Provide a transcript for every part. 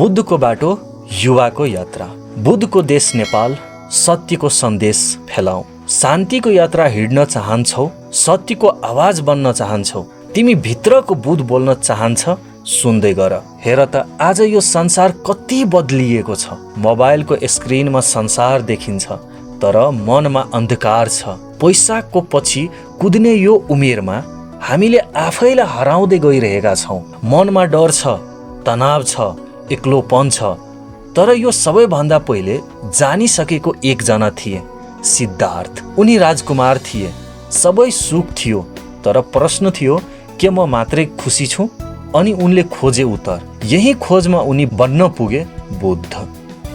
बुद्धको बाटो, युवाको यात्रा। बुद्धको देश नेपाल, सत्यको सन्देश फैलाऊ। शान्तिको यात्रा हिँड्न चाहन्छौ, सत्यको आवाज बन्न चाहन्छौ, तिमी भित्रको बुद्ध बोल्न चाहन्छ, सुन्दै गर। हेर त आज यो संसार कति बदलिएको छ। मोबाइलको स्क्रिनमा संसार देखिन्छ, तर मनमा अन्धकार छ। पैसाको पछि कुद्ने यो उमेरमा हामीले आफैलाई हराउँदै गइरहेका छौँ। मनमा डर छ, तनाव छ, एक्लोपन छ। तर यो सबैभन्दा पहिले जानिसकेको एकजना थिए, सिद्धार्थ। उनी राजकुमार थिए, सबै सुख थियो, तर प्रश्न थियो, के म मात्रै खुसी छु? अनि उनले खोजे उत्तर। यही खोजमा उनी बन्न पुगे बुद्ध।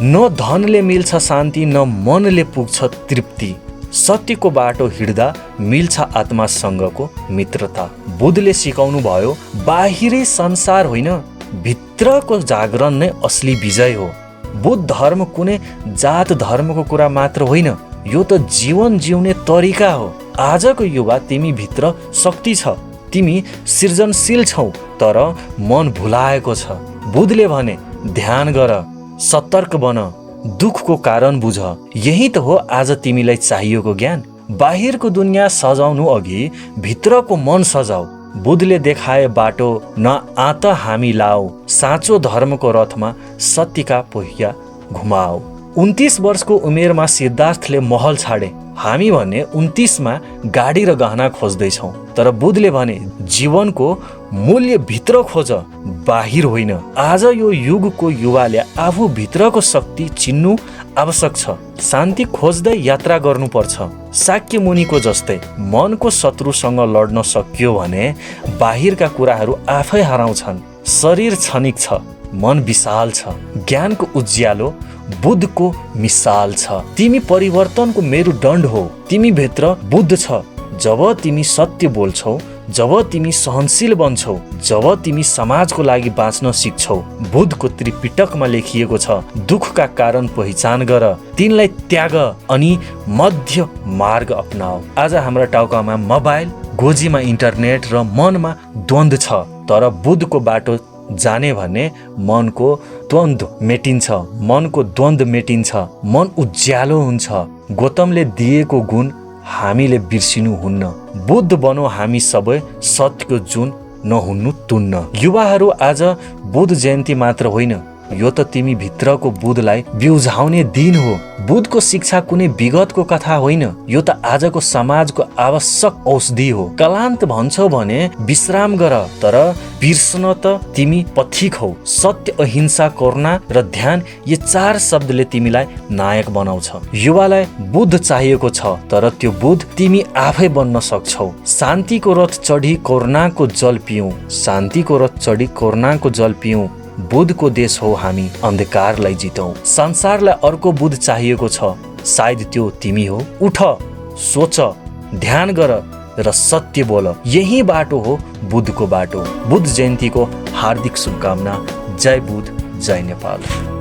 न धनले मिल्छ शान्ति, न मनले पुग्छ तृप्ति। सत्यको बाटो हिँड्दा मिल्छ आत्मासँगको मित्रता। बुद्धले सिकाउनु भयो, बाहिरी संसार होइन, भित्रको जागरण नै असली विजय हो। बुद्ध धर्म कुनै जात धर्मको कुरा मात्र होइन, यो त जीवन जिउने तरिका हो। आजको युवा, तिमी भित्र शक्ति छ, तिमी सृजनशील छौ, तर मन भुलाएको छ। बुद्धले भने, ध्यान गर, सतर्क बन, दुखको कारण बुझ। यही त हो आज तिमीलाई चाहिएको ज्ञान। बाहिरको दुनियाँ सजाउनु अघि भित्रको मन सजाऊ। बुद्धले देखाए बाटो न आत हामी लाऊ, साँचो धर्मको रथमा सत्यका पहिया घुमाऊ। 29 वर्षको उमेरमा सिद्धार्थले महल छाडे। हामी भने 29मा गाडी र गहना खोज्दैछौँ, तर बुद्धले भने, जीवनको मूल्य भित्र खोज, बाहिर होइन। आज यो युगको युवाले आफू भित्रको शक्ति चिन्नु आवश्यक छ। शान्ति खोज्दै यात्रा गर्नुपर्छ। शाक्य मुनिको जस्तै मनको शत्रुसँग लड्न सकियो भने बाहिरका कुराहरू आफै हराउँछन्। शरीर क्षणिक छ, मन विशाल छ। ज्ञानको उज्यालो बुद्धको मिसाल छ। तिमी परिवर्तनको मेरुदण्ड हो, तिमी भित्र बुद्ध छ। जब तिमी सत्य बोल्छौ, जब तिमी सहनशील बन्छौ, जब तिमी समाजको लागि बाँच्न सिक्छौ। बुद्धको त्रिपिटकमा लेखिएको छ, दुखका कारण पहिचान गर, तिनलाई त्याग अनि मध्य मार्ग अपनाऊ। आज हाम्रा टाउकामा मोबाइल, गोजीमा इन्टरनेट र मनमा द्वन्द्व छ, तर बुद्धको बाटो जाने भने मनको द्वन्द्व मेटिन्छ। मनको द्वन्द्व मेटिन्छ, मन उज्यालो हुन्छ। गौतमले दिएको गुण हामीले बिर्सिनु हुन्न। बुद्ध बनो हामी सबै, सत्यको जुन नहुन्नु तुन्न। युवाहरू, आज बुद्ध जयन्ती मात्र होइन, यो त तिमी भित्रको बुद्धलाई बिउझाउने दिन हो। बुद्धको शिक्षा कुनै विगतको कथा होइन, यो त आजको समाजको आवश्यक औषधि हो। कलान्त भन्छौ भने विश्राम गर, तर बिर्सन त तिमी पथिक हौ। सत्य, अहिंसा, करुणा र ध्यान, ये 4 शब्दले तिमीलाई नायक बनाउँछ। युवालाई बुद्ध चाहिएको छ, तर त्यो बुद्ध तिमी आफै बन्न सक्छौ। शान्तिको रथ चढी करुणाको जल पियौँ, शान्तिको रथ चढी करुणाको जल पियौँ। बुद्धको देश हो हामी, अन्धकारलाई जितौँ। संसारलाई अर्को बुद्ध चाहिएको छ, सायद त्यो तिमी हो। उठ, सोच, ध्यान गर र सत्य बोल। यही बाटो हो बुद्धको बाटो। बुद्ध जयन्तीको हार्दिक शुभकामना। जय बुद्ध, जय नेपाल।